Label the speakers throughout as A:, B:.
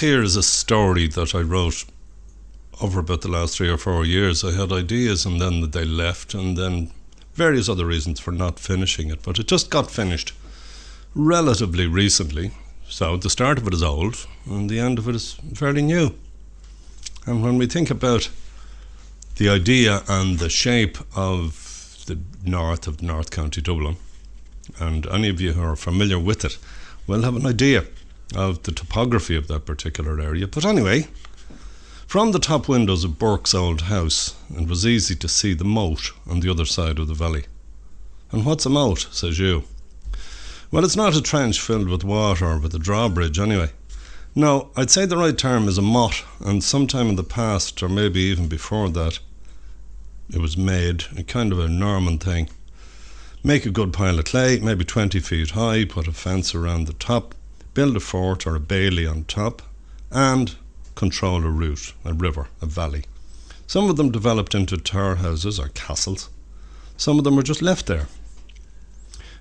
A: here is a story that I wrote over about the last 3 or 4 years. I had ideas and then they left, and then various other reasons for not finishing it, but it just got finished relatively recently. So the start of it is old and the end of it is fairly new. And when we think about the idea and the shape of the north of North County Dublin, and any of you who are familiar with it will have an idea of the topography of that particular area. But anyway, from the top windows of Burke's old house, it was easy to see the moat on the other side of the valley. And what's a moat, says you? Well, it's not a trench filled with water or with a drawbridge anyway. No, I'd say the right term is a motte, and sometime in the past, or maybe even before that, it was made a kind of a Norman thing. Make a good pile of clay, maybe 20 feet high, put a fence around the top, build a fort or a bailey on top, and control a route, a river, a valley. Some of them developed into tower houses or castles. Some of them were just left there.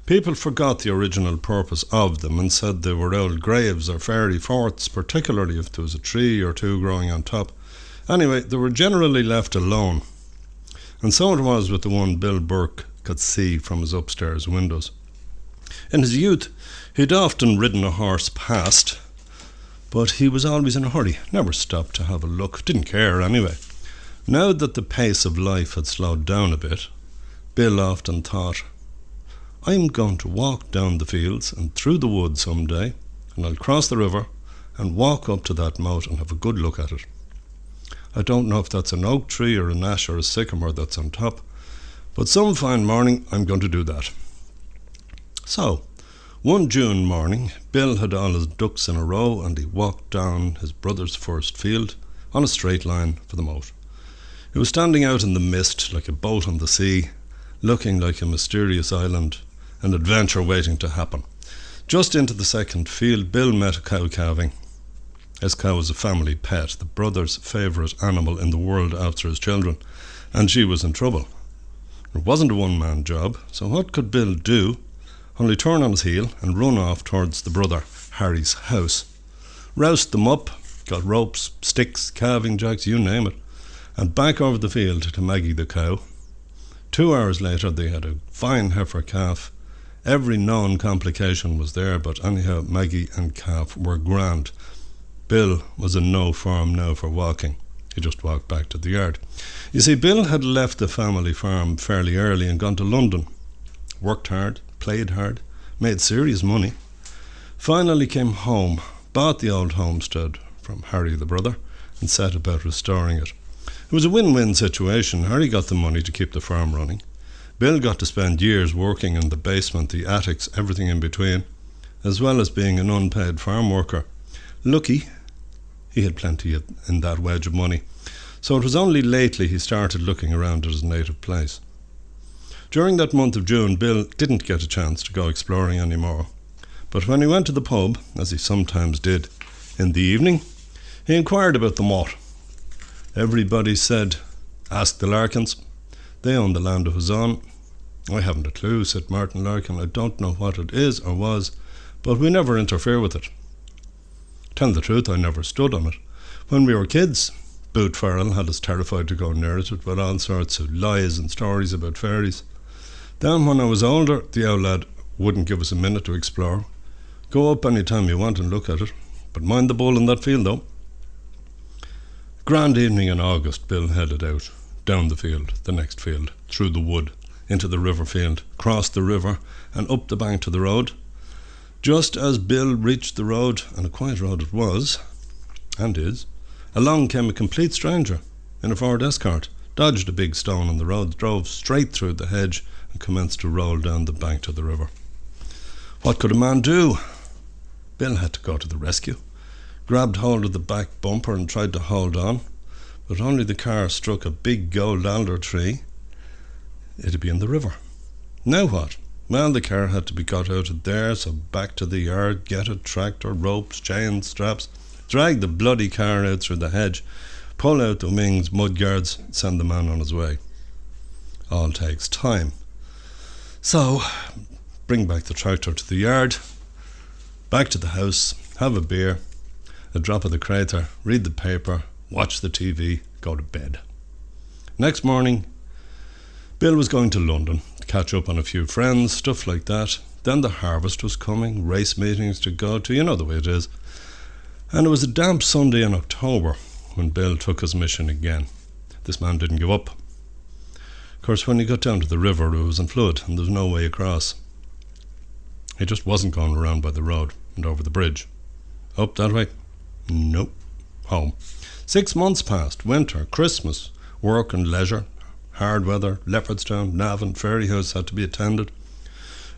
A: People forgot the original purpose of them and said they were old graves or fairy forts, particularly if there was a tree or two growing on top. Anyway, they were generally left alone. And so it was with the one Bill Burke could see from his upstairs windows. In his youth, he'd often ridden a horse past, but he was always in a hurry, never stopped to have a look, didn't care anyway. Now that the pace of life had slowed down a bit, Bill often thought, I'm going to walk down the fields and through the woods some day, and I'll cross the river and walk up to that moat and have a good look at it. I don't know if that's an oak tree or an ash or a sycamore that's on top, but some fine morning I'm going to do that. So, one June morning, Bill had all his ducks in a row and he walked down his brother's first field on a straight line for the moat. He was standing out in the mist like a boat on the sea, looking like a mysterious island, an adventure waiting to happen. Just into the second field, Bill met a cow calving. His cow was a family pet, the brother's favourite animal in the world after his children, and she was in trouble. It wasn't a one-man job, so what could Bill do? Only turn on his heel and run off towards the brother Harry's house. Roused them up, got ropes, sticks, calving jacks, you name it, and back over the field to Maggie the cow. 2 hours later they had a fine heifer calf. Every known complication was there, but anyhow Maggie and calf were grand. Bill was in no form now for walking. He just walked back to the yard. You see, Bill had left the family farm fairly early and gone to London. Worked hard, played hard, made serious money. Finally came home, bought the old homestead from Harry the brother, and set about restoring it. It was a win-win situation. Harry got the money to keep the farm running. Bill got to spend years working in the basement, the attics, everything in between, as well as being an unpaid farm worker. Lucky, he had plenty in that wedge of money, so it was only lately he started looking around at his native place. During that month of June, Bill didn't get a chance to go exploring anymore, but when he went to the pub, as he sometimes did in the evening, he inquired about the moat. Everybody said, ask the Larkins. They own the land of his own. I haven't a clue, said Martin Larkin. I don't know what it is or was, but we never interfere with it. Tell the truth, I never stood on it. When we were kids, Boot Farrell had us terrified to go near it with all sorts of lies and stories about fairies. Then when I was older, the old lad wouldn't give us a minute to explore. Go up any time you want and look at it, but mind the bull in that field though. Grand evening in August, Bill headed out, down the field, the next field, through the wood, into the river field, crossed the river and up the bank to the road. Just as Bill reached the road, and a quiet road it was, and is, along came a complete stranger in a Ford Escort, dodged a big stone on the road, drove straight through the hedge and commenced to roll down the bank to the river. What could a man do? Bill had to go to the rescue, grabbed hold of the back bumper and tried to hold on, but only the car struck a big gold alder tree. It'd be in the river. Now what? Well, the car had to be got out of there, so back to the yard, get a tractor, ropes, chains, straps, drag the bloody car out through the hedge, pull out the wings, mudguards, send the man on his way. All takes time. So, bring back the tractor to the yard, back to the house, have a beer, a drop of the crater, read the paper, watch the TV, go to bed. Next morning, Bill was going to London to catch up on a few friends, stuff like that. Then the harvest was coming, race meetings to go to, you know the way it is. And it was a damp Sunday in October when Bill took his mission again. This man didn't give up. Of course, when he got down to the river, it was in flood and there was no way across. He just wasn't going around by the road and over the bridge. Up that way? Nope. Home. 6 months passed. Winter, Christmas, work and leisure, hard weather, Leopardstown, Navan, Ferryhouse had to be attended.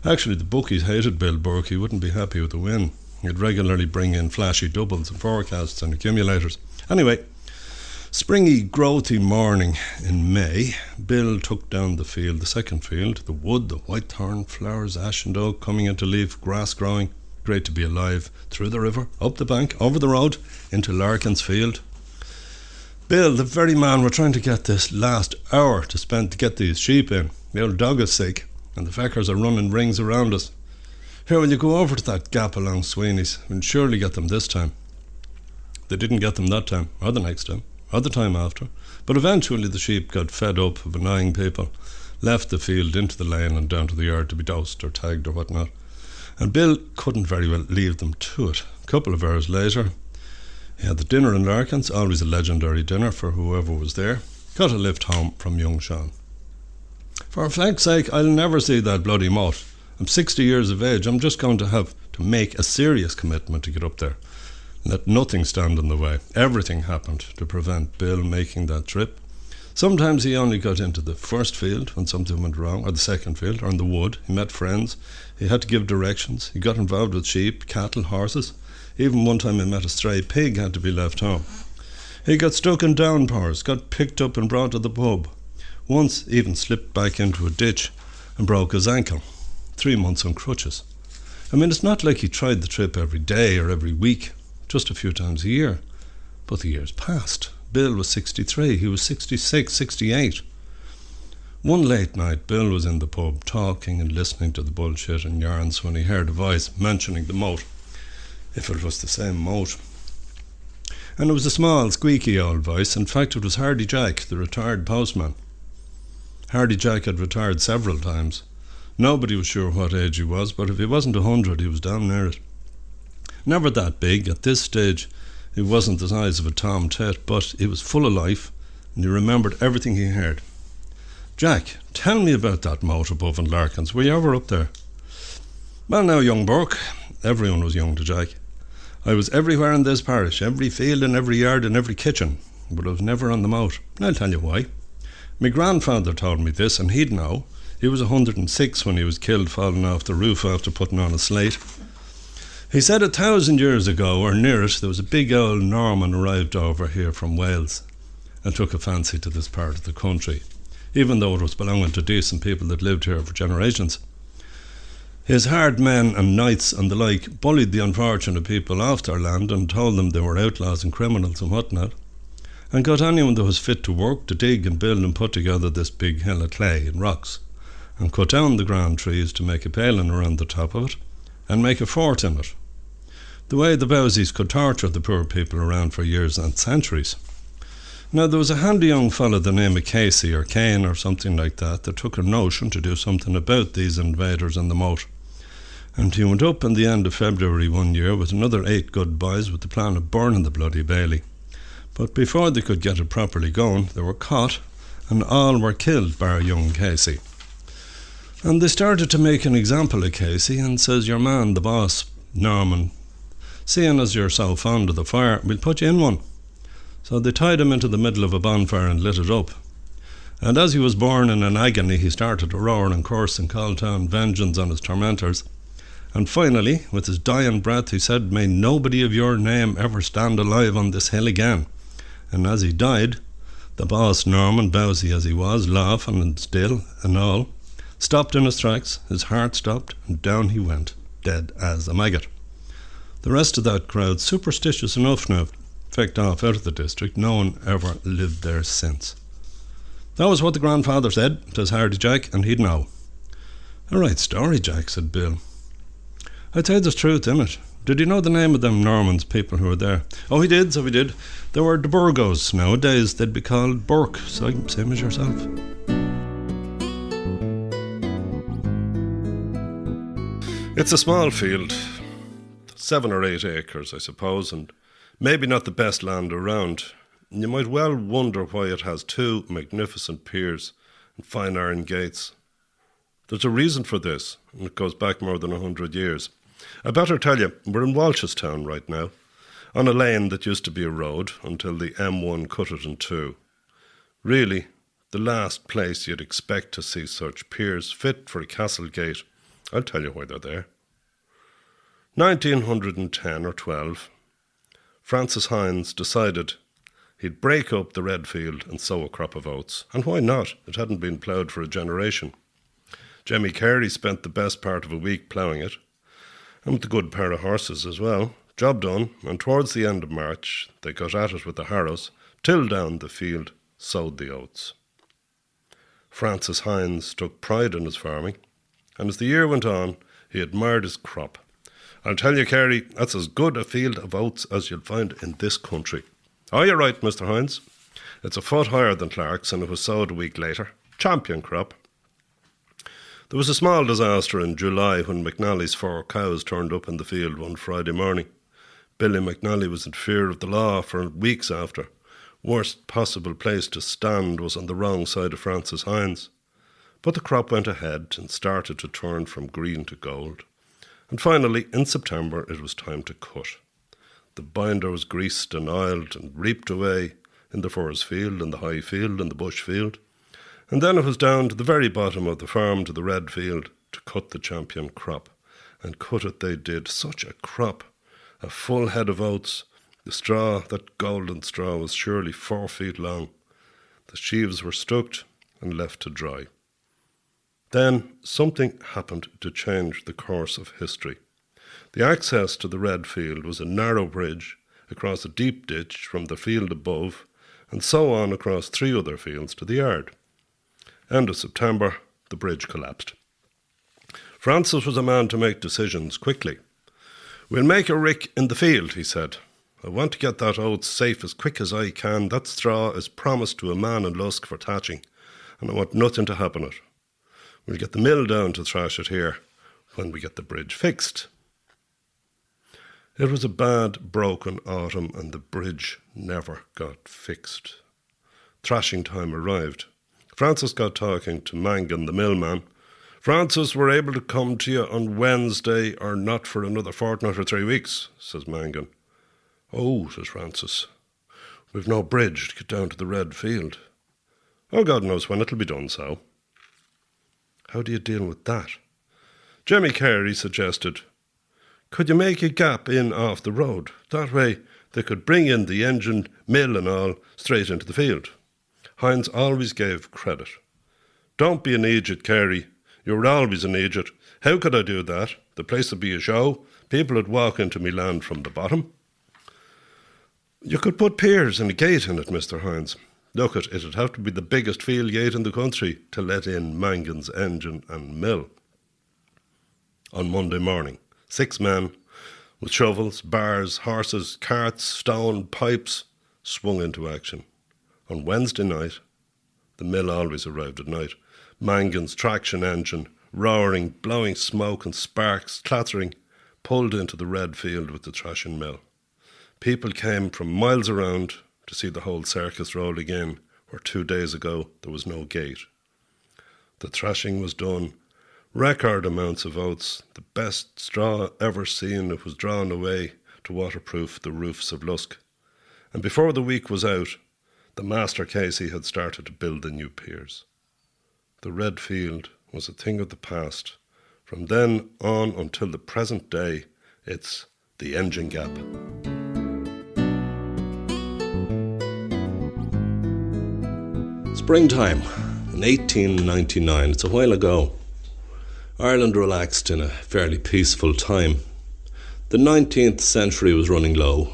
A: Actually, the bookies hated Bill Burke. He wouldn't be happy with the win. He'd regularly bring in flashy doubles and forecasts and accumulators. Anyway, springy, growthy morning in May, Bill took down the field, the second field, the wood, the whitethorn, flowers, ash and oak coming into leaf, grass growing. Great to be alive. Through the river, up the bank, over the road, into Larkin's field. Bill, the very man we're trying to get this last hour to spend to get these sheep in. The old dog is sick, and the feckers are running rings around us. Here, will you go over to that gap along Sweeney's? We'll surely get them this time. They didn't get them that time, or the next time, or the time after. But eventually the sheep got fed up of annoying people, left the field into the lane and down to the yard to be dosed or tagged or whatnot. And Bill couldn't very well leave them to it. A couple of hours later, he had the dinner in Larkin's, always a legendary dinner for whoever was there. Got a lift home from young Sean. For flag's sake, I'll never see that bloody moat. I'm 60 years of age. I'm just going to have to make a serious commitment to get up there. Let nothing stand in the way. Everything happened to prevent Bill making that trip. Sometimes he only got into the first field when something went wrong, or the second field, or in the wood. He met friends. He had to give directions. He got involved with sheep, cattle, horses. Even one time he met a stray pig had to be left home. He got stuck in downpours, got picked up and brought to the pub. Once even slipped back into a ditch and broke his ankle. 3 months on crutches. I mean, it's not like he tried the trip every day or every week, just a few times a year. But the years passed. Bill was 63, he was 66, 68. One late night, Bill was in the pub talking and listening to the bullshit and yarns when he heard a voice mentioning the moat, if it was the same moat. And it was a small, squeaky old voice. In fact, it was Hardy Jack, the retired postman. Hardy Jack had retired several times. Nobody was sure what age he was, but if he wasn't 100, he was damn near it. Never that big. At this stage, he wasn't the size of a tom tit, but he was full of life, and he remembered everything he heard. Jack, tell me about that moat above in Larkin's. Were you ever up there? Well now, young Burke. Everyone was young to Jack. I was everywhere in this parish, every field and every yard and every kitchen, but I was never on the moat. And I'll tell you why. My grandfather told me this, and he'd know. He was 106 when he was killed falling off the roof after putting on a slate. He said 1,000 years ago, or near it, there was a big old Norman arrived over here from Wales and took a fancy to this part of the country, even though it was belonging to decent people that lived here for generations. His hard men and knights and the like bullied the unfortunate people off their land and told them they were outlaws and criminals and whatnot, and got anyone that was fit to work to dig and build and put together this big hill of clay and rocks, and cut down the grand trees to make a paling around the top of it, and make a fort in it. The way the Bowsies could torture the poor people around for years and centuries. Now, there was a handy young fellow, the name of Casey or Kane or something like that took a notion to do something about these invaders in the moat. And he went up in the end of February one year with another 8 good boys with the plan of burning the bloody Bailey. But before they could get it properly going, they were caught, and all were killed bar young Casey. And they started to make an example of Casey, and says, your man, the boss, Norman, seeing as you're so fond of the fire, we'll put you in one. So they tied him into the middle of a bonfire and lit it up. And as he was born in an agony, he started to roar and curse and call down vengeance on his tormentors. And finally, with his dying breath, he said, may nobody of your name ever stand alive on this hill again. And as he died, the boss, Norman, Bowsy as he was, laughing and still and all, stopped in his tracks, his heart stopped, and down he went, dead as a maggot. The rest of that crowd, superstitious enough now, fecked off out of the district. No one ever lived there since. That was what the grandfather said, says Hardy Jack, and he'd know. A right story, Jack, said Bill. I'd say there's truth in it. Did you know the name of them Normans people who were there? Oh, he did, so he did. They were the Burgos. Nowadays they'd be called Burke, same as yourself. It's a small field, 7 or 8 acres, I suppose, and maybe not the best land around. You might well wonder why it has 2 magnificent piers and fine iron gates. There's a reason for this, and it goes back more than 100 years. I better tell you, we're in Walshestown right now, on a lane that used to be a road until the M1 cut it in 2. Really, the last place you'd expect to see such piers fit for a castle gate. I'll tell you why they're there. 1910 or 12, Francis Hines decided he'd break up the red field and sow a crop of oats. And why not? It hadn't been ploughed for a generation. Jemmy Carey spent the best part of a week ploughing it, and with a good pair of horses as well. Job done, and towards the end of March, they got at it with the harrows, tilled down the field, sowed the oats. Francis Hines took pride in his farming, and as the year went on, he admired his crop. I'll tell you, Carey, that's as good a field of oats as you'll find in this country. Oh, you're right, Mr. Hines. It's a foot higher than Clark's, and it was sowed a week later. Champion crop. There was a small disaster in July when McNally's 4 cows turned up in the field one Friday morning. Billy McNally was in fear of the law for weeks after. Worst possible place to stand was on the wrong side of Francis Hines. But the crop went ahead and started to turn from green to gold. And finally, in September, it was time to cut. The binder was greased and oiled and reaped away in the furze field, in the high field, in the bush field. And then it was down to the very bottom of the farm to the red field to cut the champion crop. And cut it they did. Such a crop. A full head of oats. The straw, that golden straw, was surely 4 feet long. The sheaves were stucked and left to dry. Then something happened to change the course of history. The access to the red field was a narrow bridge across a deep ditch from the field above, and so on across 3 other fields to the yard. End of September, the bridge collapsed. Francis was a man to make decisions quickly. We'll make a rick in the field, he said. I want to get that oats safe as quick as I can. That straw is promised to a man in Lusk for thatching, and I want nothing to happen it. We'll get the mill down to thrash it here when we get the bridge fixed. It was a bad, broken autumn, and the bridge never got fixed. Thrashing time arrived. Francis got talking to Mangan, the millman. Francis, we're able to come to you on Wednesday or not for another fortnight or 3 weeks, says Mangan. Oh, says Francis, we've no bridge to get down to the red field. Oh, God knows when it'll be done so. How do you deal with that? Jemmy Carey suggested, could you make a gap in off the road? That way they could bring in the engine, mill and all straight into the field. Hines always gave credit. Don't be an idiot, Carey. You were always an idiot. How could I do that? The place would be a show. People would walk into me land from the bottom. You could put piers and a gate in it, Mr. Hines. Look, it'd have to be the biggest field gate in the country to let in Mangan's engine and mill. On Monday morning, 6 men with shovels, bars, horses, carts, stone, pipes swung into action. On Wednesday night, the mill always arrived at night, Mangan's traction engine, roaring, blowing smoke and sparks, clattering, pulled into the red field with the thrashing mill. People came from miles around to see the whole circus rolling in, where 2 days ago there was no gate. The thrashing was done. Record amounts of oats, the best straw ever seen. It was drawn away to waterproof the roofs of Lusk. And before the week was out, the master Casey had started to build the new piers. The red field was a thing of the past. From then on until the present day, it's the engine gap. Springtime in 1899, it's a while ago. Ireland relaxed in a fairly peaceful time. The 19th century was running low.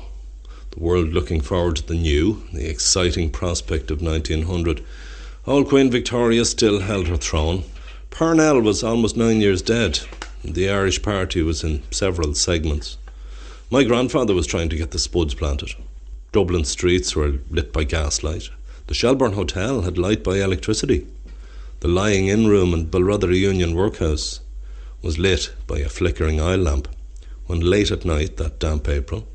A: The world looking forward to the new, the exciting prospect of 1900. Old Queen Victoria still held her throne. Parnell was almost 9 years dead. The Irish party was in several segments. My grandfather was trying to get the spuds planted. Dublin streets were lit by gaslight. The Shelbourne Hotel had light by electricity. The lying-in room in Balrother Union Workhouse was lit by a flickering oil lamp. When late at night, that damp April,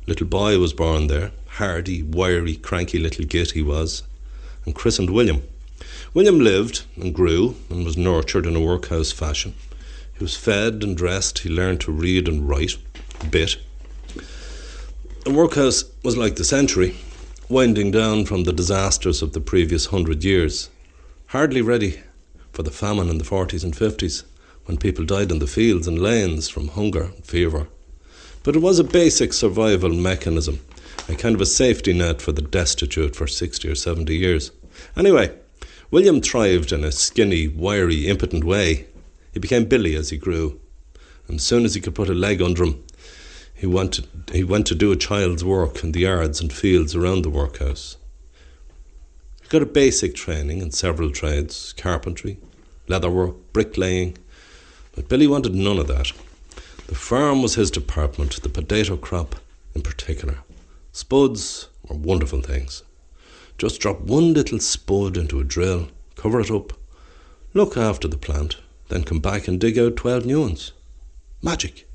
A: a little boy was born there, hardy, wiry, cranky little git he was, and christened William. William lived and grew and was nurtured in a workhouse fashion. He was fed and dressed. He learned to read and write a bit. The workhouse was like the century, winding down from the disasters of the previous 100 years, hardly ready for the famine in the 40s and 50s, when people died in the fields and lanes from hunger and fever. But it was a basic survival mechanism, a kind of a safety net for the destitute for 60 or 70 years. Anyway, William thrived in a skinny, wiry, impotent way. He became Billy as he grew, and as soon as he could put a leg under him, he went to do a child's work in the yards and fields around the workhouse. He got a basic training in several trades: carpentry, leatherwork, bricklaying. But Billy wanted none of that. The farm was his department, the potato crop in particular. Spuds were wonderful things. Just drop one little spud into a drill, cover it up, look after the plant, then come back and dig out 12 new ones. Magic.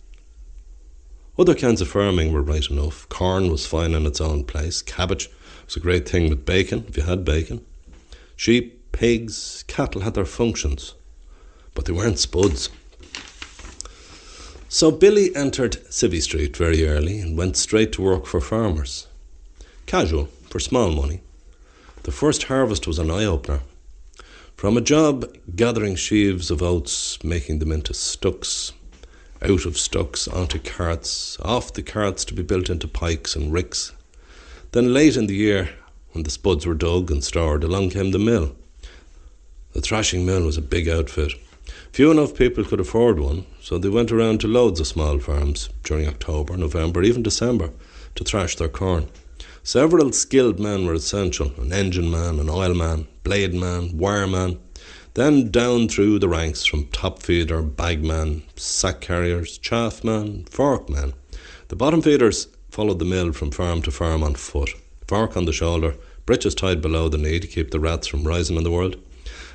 A: Other kinds of farming were right enough. Corn was fine in its own place. Cabbage was a great thing with bacon, if you had bacon. Sheep, pigs, cattle had their functions, but they weren't spuds. So Billy entered Civvy Street very early and went straight to work for farmers. Casual, for small money. The first harvest was an eye-opener. From a job gathering sheaves of oats, making them into stucks, out of stucks onto carts, off the carts to be built into pikes and ricks. Then late in the year, when the spuds were dug and stored, along came the mill. The thrashing mill was a big outfit. Few enough people could afford one, so they went around to loads of small farms during October, November, even December, to thrash their corn. Several skilled men were essential: an engine man, an oil man, blade man, wire man. Then down through the ranks from top feeder, bagman, sack carriers, chaff man, fork man. The bottom feeders followed the mill from farm to farm on foot, fork on the shoulder, breeches tied below the knee to keep the rats from rising in the world.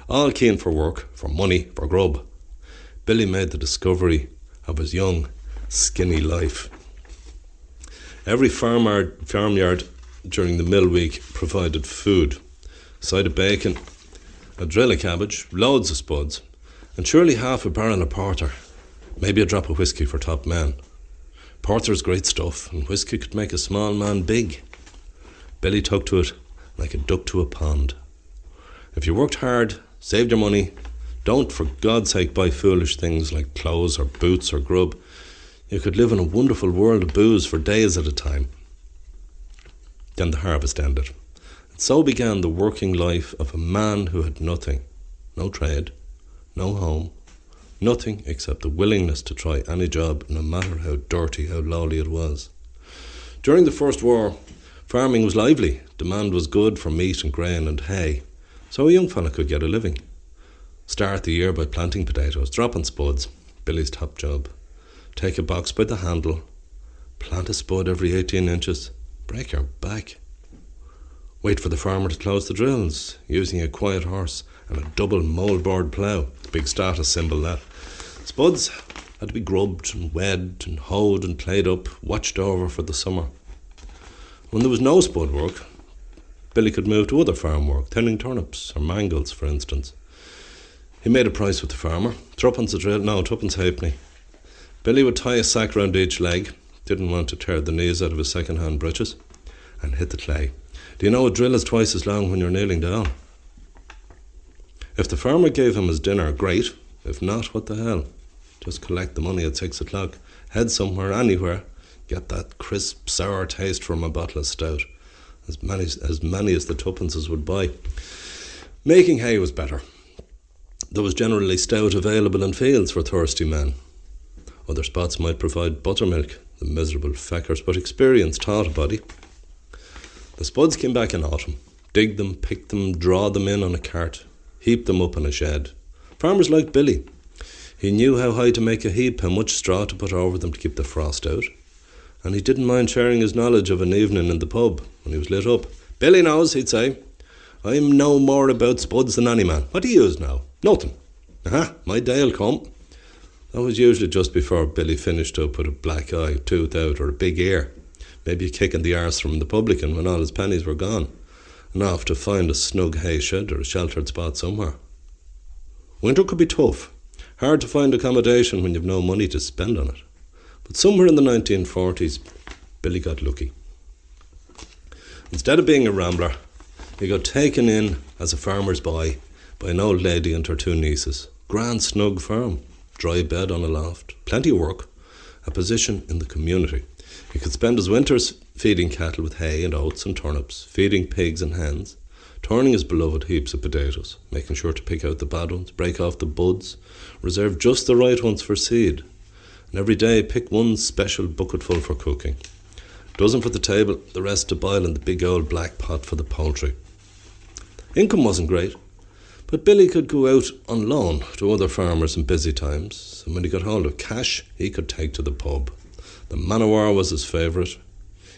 A: All keen for work, for money, for grub. Billy made the discovery of his young, skinny life. Every farmyard during the mill week provided food: a side of bacon, a drill of cabbage, loads of spuds, and surely half a barrel of porter, maybe a drop of whiskey for top men. Porter's great stuff, and whiskey could make a small man big. Billy took to it like a duck to a pond. If you worked hard, saved your money, don't for God's sake buy foolish things like clothes or boots or grub, you could live in a wonderful world of booze for days at a time. Then the harvest ended. So began the working life of a man who had nothing: no trade, no home, nothing except the willingness to try any job, no matter how dirty, how lowly it was. During the First War, farming was lively. Demand was good for meat and grain and hay, so a young fella could get a living. Start the year by planting potatoes, dropping spuds, Billy's top job. Take a box by the handle, plant a spud every 18 inches, break your back. Wait for the farmer to close the drills, using a quiet horse and a double moldboard plough. Big status symbol, that. Spuds had to be grubbed and webbed and hoed and played up, watched over for the summer. When there was no spud work, Billy could move to other farm work, thinning turnips or mangels, for instance. He made a price with the farmer, tuppence halfpenny. Billy would tie a sack round each leg, didn't want to tear the knees out of his second-hand breeches, and hit the clay. Do you know a drill is twice as long when you're kneeling down? If the farmer gave him his dinner, great. If not, what the hell? Just collect the money at 6 o'clock, head somewhere, anywhere, get that crisp, sour taste from a bottle of stout, as many as the tuppences would buy. Making hay was better. There was generally stout available in fields for thirsty men. Other spots might provide buttermilk, the miserable feckers, but experience taught a body. The spuds came back in autumn. Dig them, pick them, draw them in on a cart, heap them up in a shed. Farmers liked Billy. He knew how high to make a heap, how much straw to put over them to keep the frost out, and he didn't mind sharing his knowledge of an evening in the pub when he was lit up. "Billy knows," he'd say. "I'm no more about spuds than any man. What do you use now?" "Nothing." "Aha, my day'll come." That was usually just before Billy finished up with a black eye, tooth out, or a big ear. Maybe a kick in the arse from the publican when all his pennies were gone, and off to find a snug hay shed or a sheltered spot somewhere. Winter could be tough. Hard to find accommodation when you've no money to spend on it. But somewhere in the 1940s, Billy got lucky. Instead of being a rambler, he got taken in as a farmer's boy by an old lady and her two nieces. Grand snug farm, dry bed on a loft, plenty of work, a position in the community. He could spend his winters feeding cattle with hay and oats and turnips, feeding pigs and hens, turning his beloved heaps of potatoes, making sure to pick out the bad ones, break off the buds, reserve just the right ones for seed, and every day pick one special bucketful for cooking. Dozen for the table, the rest to boil in the big old black pot for the poultry. Income wasn't great, but Billy could go out on loan to other farmers in busy times, and when he got hold of cash, he could take to the pub. The man o' war was his favourite.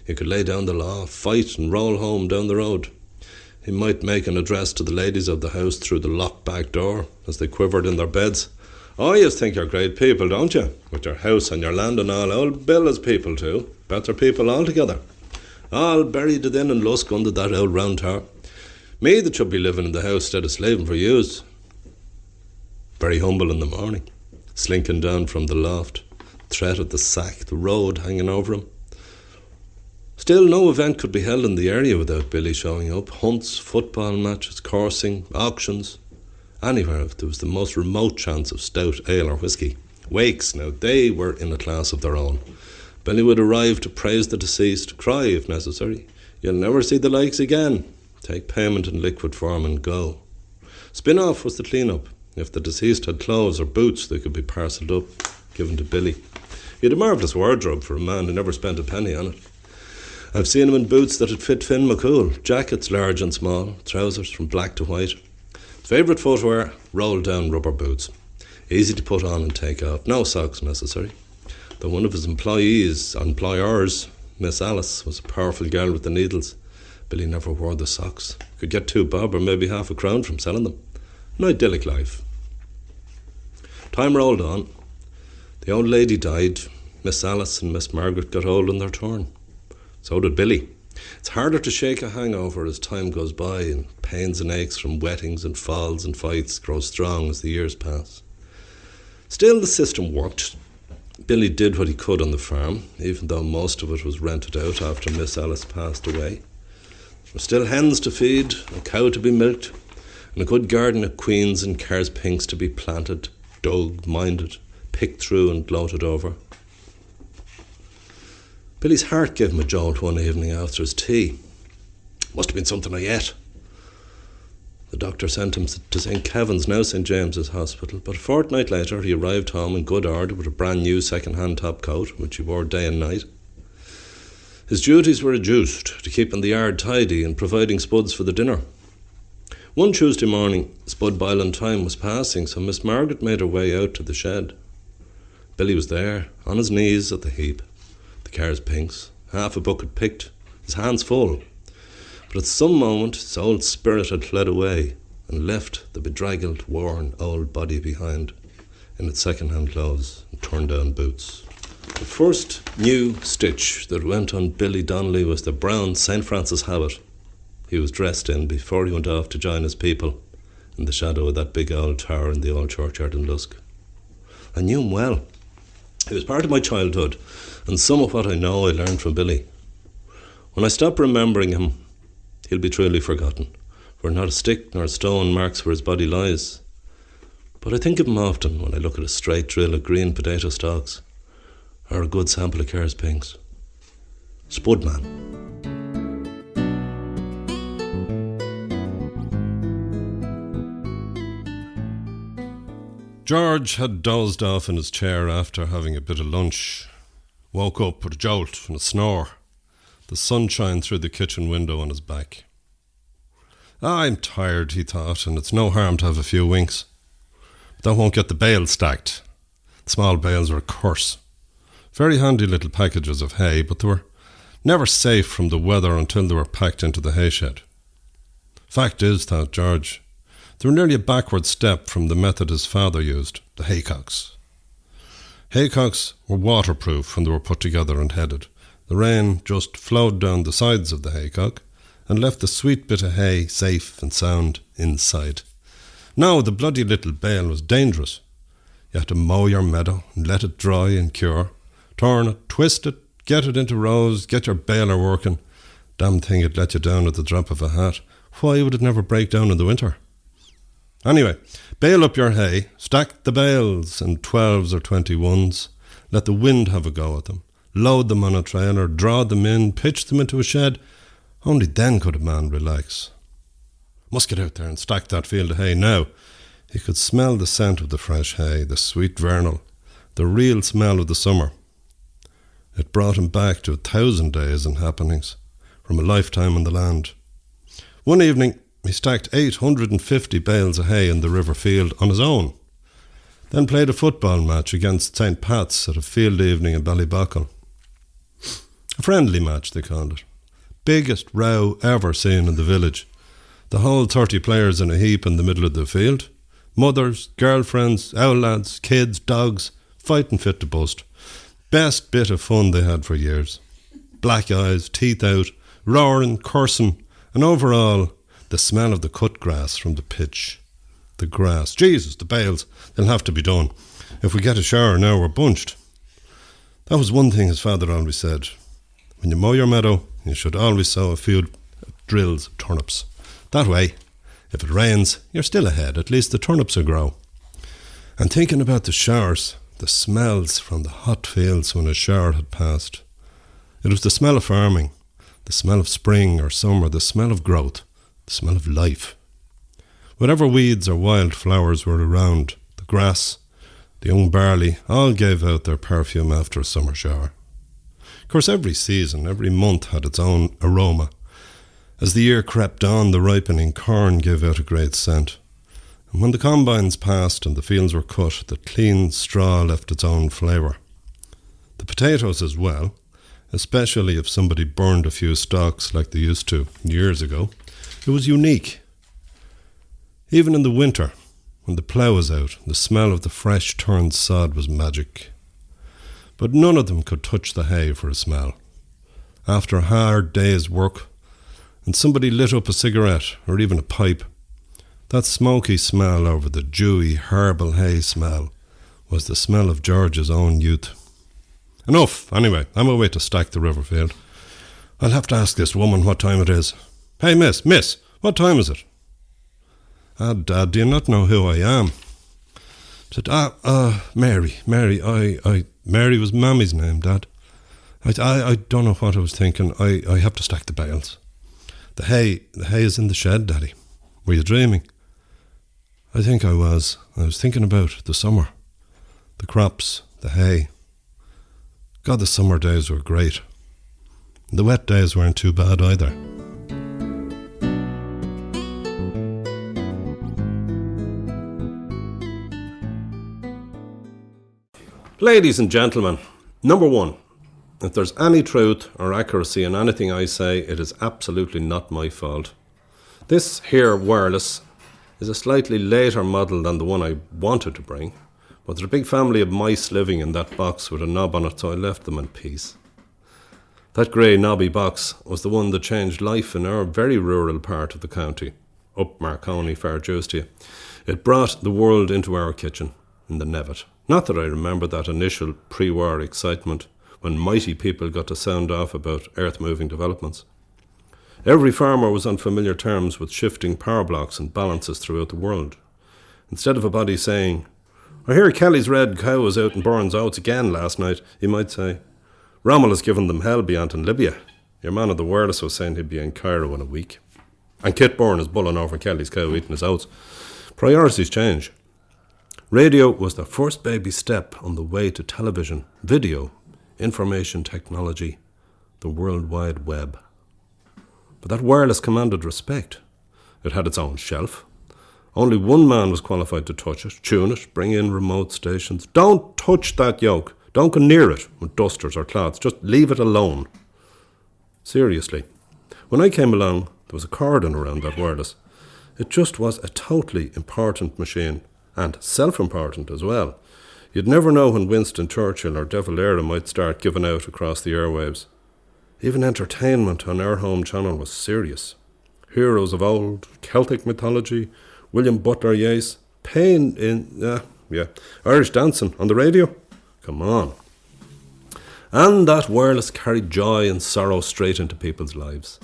A: He could lay down the law, fight and roll home down the road. He might make an address to the ladies of the house through the locked back door as they quivered in their beds. "Oh, you think you're great people, don't you? With your house and your land and all. Old Bill is people too. Better people altogether. All buried within in Lusk under that old round tower. Me that should be living in the house instead of slaving for yous." Very humble in the morning, slinking down from the loft, threat of the sack, the road hanging over him. Still, no event could be held in the area without Billy showing up. Hunts, football matches, coursing, auctions. Anywhere if there was the most remote chance of stout ale or whisky. Wakes, now, they were in a class of their own. Billy would arrive to praise the deceased, cry if necessary, "You'll never see the likes again," take payment in liquid form and go. Spin-off was the clean-up. If the deceased had clothes or boots, they could be parcelled up, given to Billy. He had a marvellous wardrobe for a man who never spent a penny on it. I've seen him in boots that had fit Finn McCool, jackets large and small, trousers from black to white. His favourite footwear, rolled-down rubber boots. Easy to put on and take off, no socks necessary. Though one of his employers, Miss Alice, was a powerful girl with the needles, Billy never wore the socks. Could get 2 bob or maybe half a crown from selling them. An idyllic life. Time rolled on. The old lady died. Miss Alice and Miss Margaret got old in their turn. So did Billy. It's harder to shake a hangover as time goes by, and pains and aches from wettings and falls and fights grow strong as the years pass. Still, the system worked. Billy did what he could on the farm, even though most of it was rented out after Miss Alice passed away. There were still hens to feed, a cow to be milked, and a good garden of queens and Carr's pinks to be planted, dug, minded, picked through and gloated over. Billy's heart gave him a jolt one evening after his tea. Must have been something I ate. The doctor sent him to St. Kevin's, now St. James's Hospital, but a fortnight later he arrived home in good order with a brand new second-hand top coat, which he wore day and night. His duties were reduced to keeping the yard tidy and providing spuds for the dinner. One Tuesday morning, spud boiling time was passing, so Miss Margaret made her way out to the shed. Billy was there, on his knees at the heap, the Carr's pinks, half a bucket picked, his hands full. But at some moment his old spirit had fled away and left the bedraggled, worn old body behind in its second-hand clothes and turned-down boots. The first new stitch that went on Billy Donnelly was the brown St. Francis habit he was dressed in before he went off to join his people in the shadow of that big old tower in the old churchyard in Lusk. I knew him well. He was part of my childhood, and some of what I know I learned from Billy. When I stop remembering him, he'll be truly forgotten, for not a stick nor a stone marks where his body lies. But I think of him often when I look at a straight drill of green potato stalks, or a good sample of Carr's pinks. Spudman. George had dozed off in his chair after having a bit of lunch. Woke up with a jolt and a snore, the sunshine through the kitchen window on his back. I'm tired, he thought, and it's no harm to have a few winks. But that won't get the bales stacked. The small bales are a curse. Very handy little packages of hay, but they were never safe from the weather until they were packed into the hay shed. Fact is, thought George, they were nearly a backward step from the method his father used, the haycocks. Haycocks were waterproof when they were put together and headed. The rain just flowed down the sides of the haycock and left the sweet bit of hay safe and sound inside. Now the bloody little bale was dangerous. You had to mow your meadow and let it dry and cure, turn it, twist it, get it into rows, get your baler working. Damn thing, it'd let you down at the drop of a hat. Why would it never break down in the winter? Anyway, bale up your hay, stack the bales in 12s or 21s, let the wind have a go at them, load them on a trailer, draw them in, pitch them into a shed. Only then could a man relax. Must get out there and stack that field of hay now. He could smell the scent of the fresh hay, the sweet vernal, the real smell of the summer. It brought him back to 1,000 days and happenings from a lifetime on the land. One evening, he stacked 850 bales of hay in the river field on his own, then played a football match against St. Pat's at a field evening in Ballybockle. A friendly match, they called it. Biggest row ever seen in the village. The whole 30 players in a heap in the middle of the field. Mothers, girlfriends, owl lads, kids, dogs, fighting fit to bust. Best bit of fun they had for years. Black eyes, teeth out, roaring, cursing, and overall, the smell of the cut grass from the pitch. The grass. Jesus, the bales. They'll have to be done. If we get a shower now, we're bunched. That was one thing his father always said. When you mow your meadow, you should always sow a few drills of turnips. That way, if it rains, you're still ahead. At least the turnips will grow. And thinking about the showers, the smells from the hot fields when a shower had passed. It was the smell of farming, the smell of spring or summer, the smell of growth, the smell of life. Whatever weeds or wild flowers were around, the grass, the young barley, all gave out their perfume after a summer shower. Of course, every season, every month had its own aroma. As the year crept on, the ripening corn gave out a great scent. And when the combines passed and the fields were cut, the clean straw left its own flavour. The potatoes as well, especially if somebody burned a few stalks like they used to years ago. It was unique. Even in the winter, when the plough was out, the smell of the fresh turned sod was magic. But none of them could touch the hay for a smell. After a hard day's work, and somebody lit up a cigarette or even a pipe, that smoky smell over the dewy, herbal hay smell was the smell of George's own youth. Enough, anyway, I'm away to stack the river field. I'll have to ask this woman what time it is. Hey, miss, what time is it? Ah, Dad, do you not know who I am? I said, Mary, Mary was Mammy's name, Dad. I don't know what I was thinking. I have to stack the bales. The hay is in the shed, Daddy. Were you dreaming? I think I was. I was thinking about the summer, the crops, the hay. God, the summer days were great. The wet days weren't too bad either. Ladies and gentlemen, number one, if there's any truth or accuracy in anything I say, it is absolutely not my fault. This here wireless is a slightly later model than the one I wanted to bring, but there's a big family of mice living in that box with a knob on it, so I left them in peace. That grey knobby box was the one that changed life in our very rural part of the county, up Marconi, fair dues to you. It brought the world into our kitchen in the Nevet. Not that I remember that initial pre-war excitement when mighty people got to sound off about earth-moving developments. Every farmer was on familiar terms with shifting power blocks and balances throughout the world. Instead of a body saying, "I hear Kelly's red cow was out in Burns Oats again last night," he might say, "Rommel has given them hell beyond in Libya. Your man of the wireless was saying he'd be in Cairo in a week. And Kit Byrne is bulling over Kelly's cow eating his oats." Priorities change. Radio was the first baby step on the way to television, video, information technology, the World Wide Web. But that wireless commanded respect. It had its own shelf. Only one man was qualified to touch it, tune it, bring in remote stations. Don't touch that yoke.
B: Don't go near it with dusters or cloths. Just leave it alone. Seriously. When I came along, there was a cordon around that wireless. It just was a totally important machine, and self-important as well. You'd never know when Winston Churchill or De Valera might start giving out across the airwaves. Even entertainment on our home channel was serious. Heroes of old, Celtic mythology, William Butler Yeats, Irish dancing on the radio. Come on. And that wireless carried joy and sorrow straight into people's lives.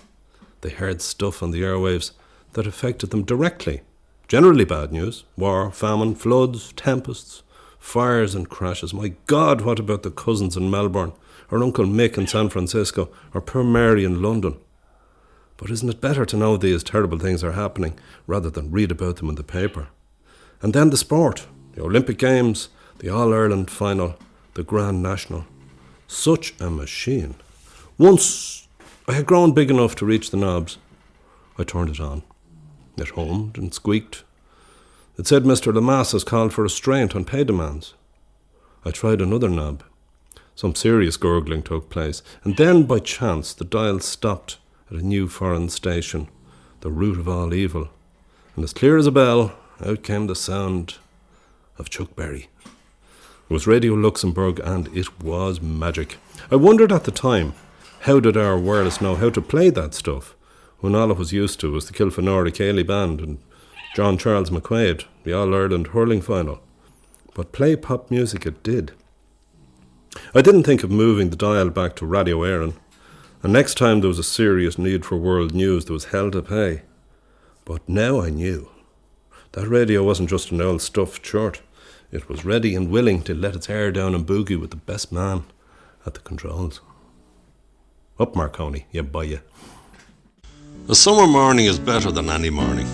B: They heard stuff on the airwaves that affected them directly. Generally bad news: war, famine, floods, tempests, fires and crashes. My God, what about the cousins in Melbourne, or Uncle Mick in San Francisco, or poor Mary in London? But isn't it better to know these terrible things are happening rather than read about them in the paper? And then the sport, the Olympic Games, the All-Ireland final, the Grand National. Such a machine. Once I had grown big enough to reach the knobs, I turned it on. It hummed and squeaked. It said Mr. Lamass has called for restraint on pay demands. I tried another knob. Some serious gurgling took place, and then by chance the dial stopped at a new foreign station, the root of all evil, and as clear as a bell, out came the sound of Chuck Berry. It was Radio Luxembourg, and it was magic. I wondered at the time, how did our wireless know how to play that stuff, when all it was used to was the Kilfenora Cayley Band and John Charles McQuaid, the All-Ireland hurling final. But play pop music it did. I didn't think of moving the dial back to Radio Éireann, and next time there was a serious need for world news, there was hell to pay. But now I knew. That radio wasn't just an old stuffed shirt. It was ready and willing to let its hair down and boogie with the best man at the controls. Up, Marconi, you buy you.
A: A summer morning is better than any morning.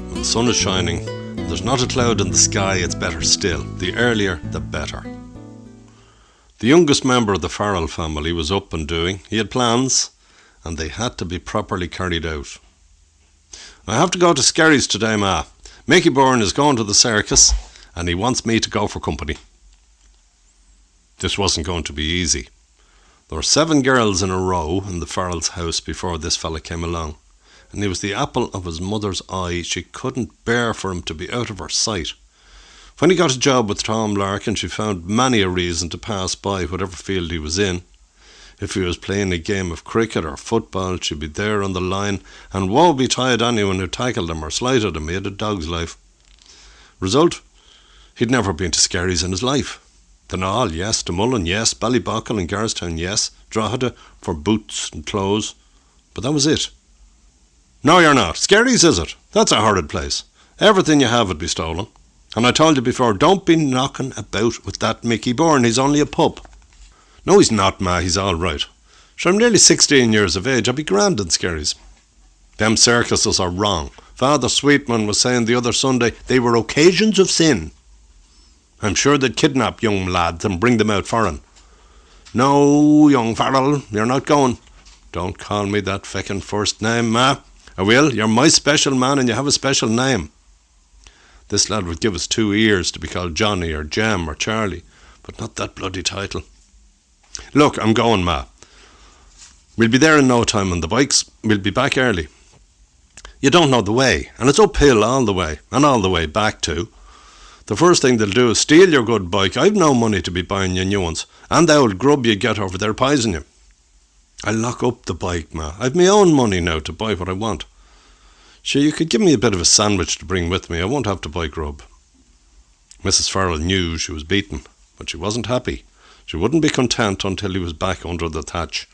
A: When the sun is shining, and there's not a cloud in the sky, it's better still. The earlier, the better. The youngest member of the Farrell family was up and doing. He had plans, and they had to be properly carried out. I have to go to Skerries today, Ma. Mickey Byrne is going to the circus, and he wants me to go for company. This wasn't going to be easy. There were 7 girls in a row in the Farrell's house before this fella came along, and he was the apple of his mother's eye. She couldn't bear for him to be out of her sight. When he got a job with Tom Larkin, she found many a reason to pass by whatever field he was in. If he was playing a game of cricket or football, she'd be there on the line, and woe betide anyone who tackled him or slighted him. He had a dog's life. Result? He'd never been to Skerries in his life. Dunall, yes. Mullen, yes. Ballybockle and Garstown, yes. Drogheda for boots and clothes. But that was it. No, you're not. Skerries, is it? That's a horrid place. Everything you have would be stolen. And I told you before, don't be knocking about with that Mickey Byrne. He's only a pup. No, he's not, Ma. He's all right. Sure, I'm nearly 16 years of age. I'll be grand in Skerries. Them circuses are wrong. Father Sweetman was saying the other Sunday they were occasions of sin. I'm sure they'd kidnap young lads and bring them out foreign. No, young Farrell, you're not going. Don't call me that feckin' first name, Ma. I will. You're my special man and you have a special name. This lad would give us 2 ears to be called Johnny or Jem or Charlie, but not that bloody title. Look, I'm going, Ma. We'll be there in no time on the bikes. We'll be back early. You don't know the way, and it's uphill all the way, and all the way back too. The first thing they'll do is steal your good bike. I've no money to be buying you new ones, and the old grub you get over there poison you. I'll lock up the bike, Ma. I've my own money now to buy what I want. Sure, you could give me a bit of a sandwich to bring with me. I won't have to buy grub. Mrs. Farrell knew she was beaten, but she wasn't happy. She wouldn't be content until he was back under the thatch.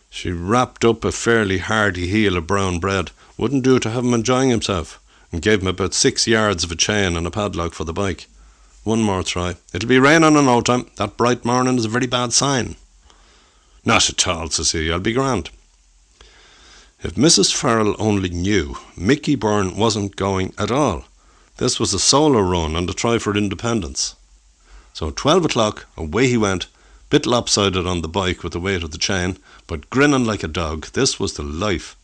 A: She wrapped up a fairly hearty heel of brown bread. Wouldn't do to have him enjoying himself, and gave him about 6 yards of a chain and a padlock for the bike. One more try. It'll be raining in no time. That bright morning is a very bad sign. Not at all, says he. I'll be grand. If Mrs. Farrell only knew, Mickey Byrne wasn't going at all. This was a solo run and a try for independence. So at 12 o'clock, away he went, bit lopsided on the bike with the weight of the chain, but grinning like a dog. This was the life.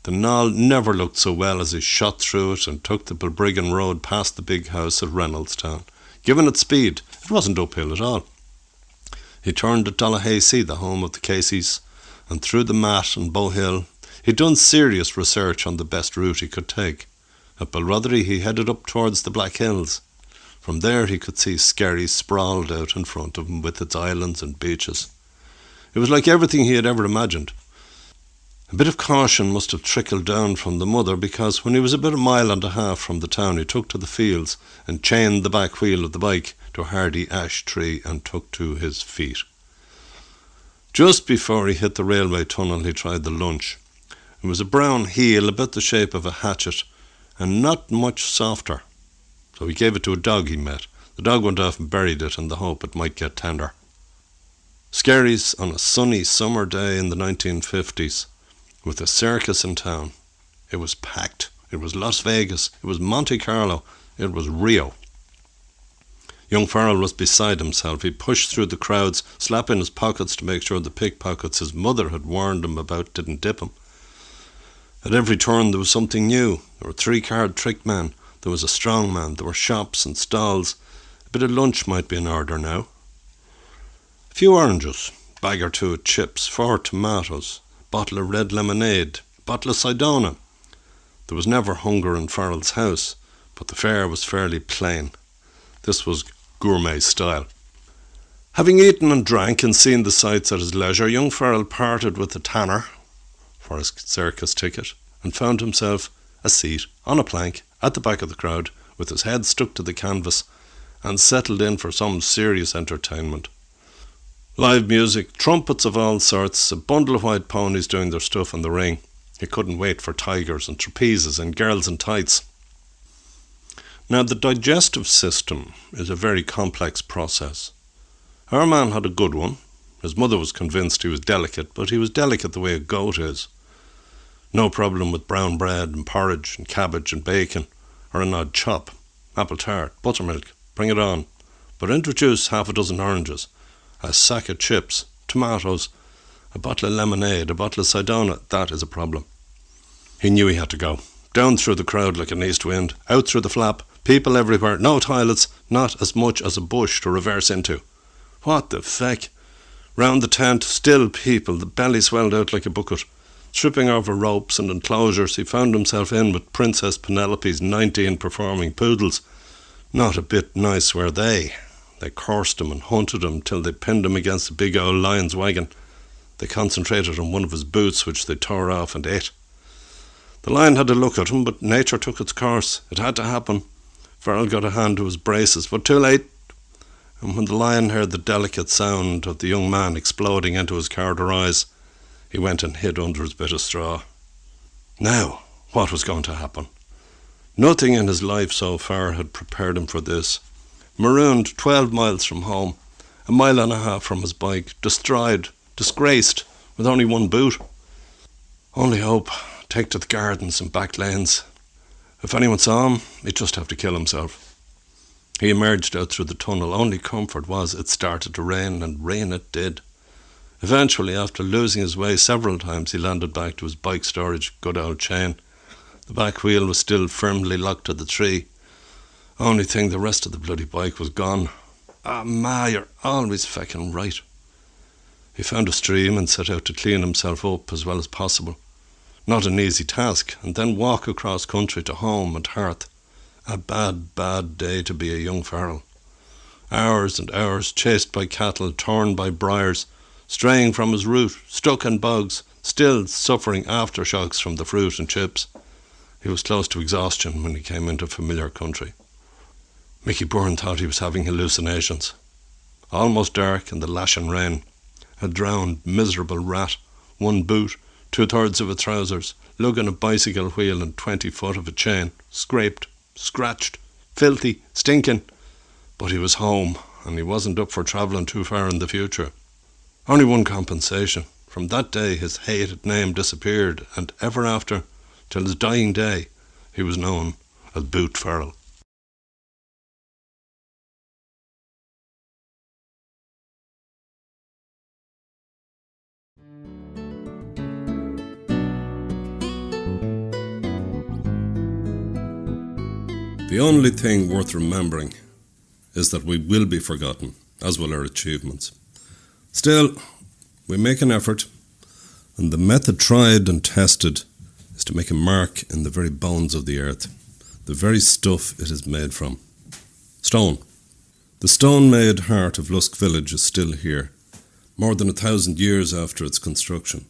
A: The knoll never looked so well as he shot through it and took the Balbriggan road past the big house at Reynoldstown. Given its speed, it wasn't uphill at all. He turned at Dollahassey, the home of the Caseys, and through the Mat and Bowhill. He'd done serious research on the best route he could take. At Balrotherry he headed up towards the Black Hills. From there he could see Skerry sprawled out in front of him with its islands and beaches. It was like everything he had ever imagined. A bit of caution must have trickled down from the mother, because when he was about 1.5 miles from the town he took to the fields and chained the back wheel of the bike to a hardy ash tree and took to his feet. Just before he hit the railway tunnel he tried the lunch. It was a brown heel about the shape of a hatchet and not much softer. So he gave it to a dog he met. The dog went off and buried it in the hope it might get tender. Skerry's on a sunny summer day in the 1950s, with a circus in town. It was packed. It was Las Vegas. It was Monte Carlo. It was Rio. Young Farrell was beside himself. He pushed through the crowds, slapping his pockets to make sure the pickpockets his mother had warned him about didn't dip him. At every turn there was something new. There were 3-card trick men. There was a strong man. There were shops and stalls. A bit of lunch might be in order now. A few oranges, bag or two of chips, 4 tomatoes, bottle of red lemonade, bottle of Sidona. There was never hunger in Farrell's house, but the fare was fairly plain. This was gourmet style. Having eaten and drank and seen the sights at his leisure, young Farrell parted with the tanner for his circus ticket and found himself a seat on a plank at the back of the crowd with his head stuck to the canvas and settled in for some serious entertainment. Live music, trumpets of all sorts, a bundle of white ponies doing their stuff in the ring. He couldn't wait for tigers and trapezes and girls in tights. Now, the digestive system is a very complex process. Our man had a good one. His mother was convinced he was delicate, but he was delicate the way a goat is. No problem with brown bread and porridge and cabbage and bacon, or an odd chop, apple tart, buttermilk, bring it on. But introduce 6 oranges, a sack of chips, tomatoes, a bottle of lemonade, a bottle of Sidona, that is a problem. He knew he had to go. Down through the crowd like an east wind, out through the flap, people everywhere, no toilets, not as much as a bush to reverse into. What the feck? Round the tent, still people, the belly swelled out like a bucket. Tripping over ropes and enclosures, he found himself in with Princess Penelope's 19 performing poodles. Not a bit nice were they. They coursed him and hunted him till they pinned him against a big old lion's wagon. They concentrated on one of his boots, which they tore off and ate. The lion had a look at him, but nature took its course. It had to happen. Farrell got a hand to his braces, but too late. And when the lion heard the delicate sound of the young man exploding into his corridor eyes, he went and hid under his bit of straw. Now, what was going to happen? Nothing in his life so far had prepared him for this. Marooned 12 miles from home, 1.5 miles from his bike, destroyed, disgraced, with only one boot. Only hope, take to the gardens and back lanes. If anyone saw him, he'd just have to kill himself. He emerged out through the tunnel. Only comfort was it started to rain, and rain it did. Eventually, after losing his way several times, he landed back to his bike storage, good old chain. The back wheel was still firmly locked to the tree. Only thing, the rest of the bloody bike was gone. Ah, Ma, you're always feckin' right. He found a stream and set out to clean himself up as well as possible. Not an easy task, and then walk across country to home and hearth. A bad, bad day to be a young Farrell. Hours and hours chased by cattle, torn by briars, straying from his route, stuck in bogs, still suffering aftershocks from the fruit and chips. He was close to exhaustion when he came into familiar country. Mickey Byrne thought he was having hallucinations. Almost dark in the lashing rain. A drowned, miserable rat, 1 boot, 2/3 of a trousers, lugging a bicycle wheel and 20 foot of a chain, scraped, scratched, filthy, stinking. But he was home, and he wasn't up for travelling too far in the future. Only one compensation. From that day his hated name disappeared, and ever after, till his dying day, he was known as Boot Farrell.
B: The only thing worth remembering is that we will be forgotten, as will our achievements. Still, we make an effort, and the method tried and tested is to make a mark in the very bones of the earth, the very stuff it is made from. Stone. The stone-made heart of Lusk village is still here, more than 1,000 years after its construction.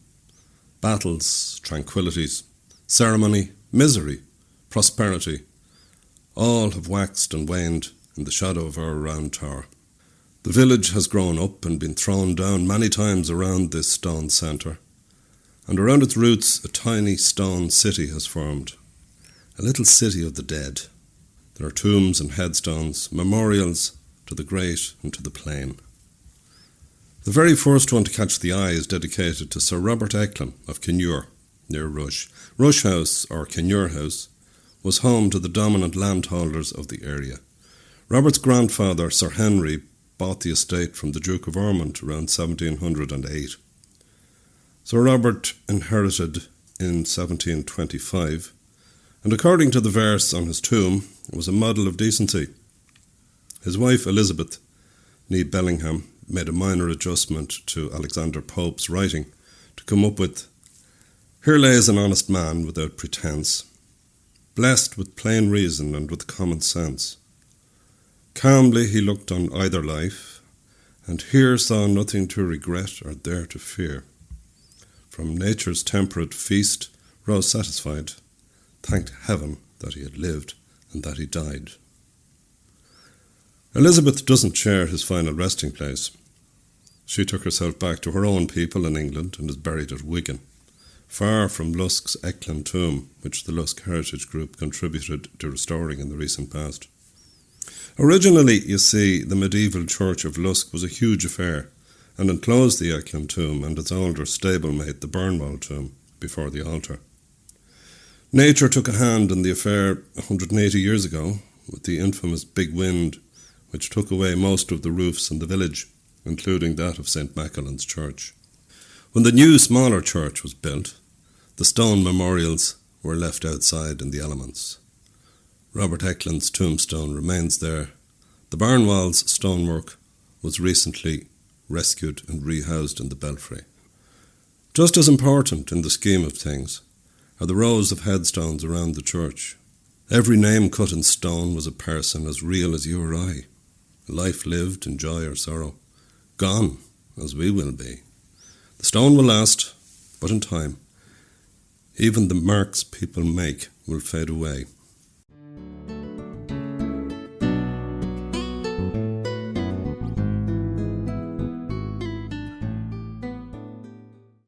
B: Battles, tranquillities, ceremony, misery, prosperity, all have waxed and waned in the shadow of our round tower. The village has grown up and been thrown down many times around this stone centre, and around its roots a tiny stone city has formed, a little city of the dead. There are tombs and headstones, memorials to the great and to the plain. The very first one to catch the eye is dedicated to Sir Robert Eklund of Kinure, near Rush. Rush House, or Kinure House, was home to the dominant landholders of the area. Robert's grandfather, Sir Henry, bought the estate from the Duke of Ormond around 1708. Sir Robert inherited in 1725, and according to the verse on his tomb, was a model of decency. His wife Elizabeth, née Bellingham, made a minor adjustment to Alexander Pope's writing to come up with, "Here lays an honest man without pretence, blessed with plain reason and with common sense. Calmly he looked on either life, and here saw nothing to regret or there to fear. From nature's temperate feast rose satisfied, thanked heaven that he had lived and that he died." Elizabeth doesn't share his final resting place. She took herself back to her own people in England and is buried at Wigan, far from Lusk's Eklund tomb, which the Lusk Heritage Group contributed to restoring in the recent past. Originally, you see, the medieval church of Lusk was a huge affair and enclosed the Eklund tomb and its older stablemate, the Burnwell tomb, before the altar. Nature took a hand in the affair 180 years ago with the infamous big wind which took away most of the roofs in the village, including that of St. Machelin's Church. When the new, smaller church was built, the stone memorials were left outside in the elements. Robert Eklund's tombstone remains there. The Barnwell's stonework was recently rescued and rehoused in the belfry. Just as important in the scheme of things are the rows of headstones around the church. Every name cut in stone was a person as real as you or I, a life lived in joy or sorrow, gone as we will be. The stone will last, but in time, even the marks people make will fade away.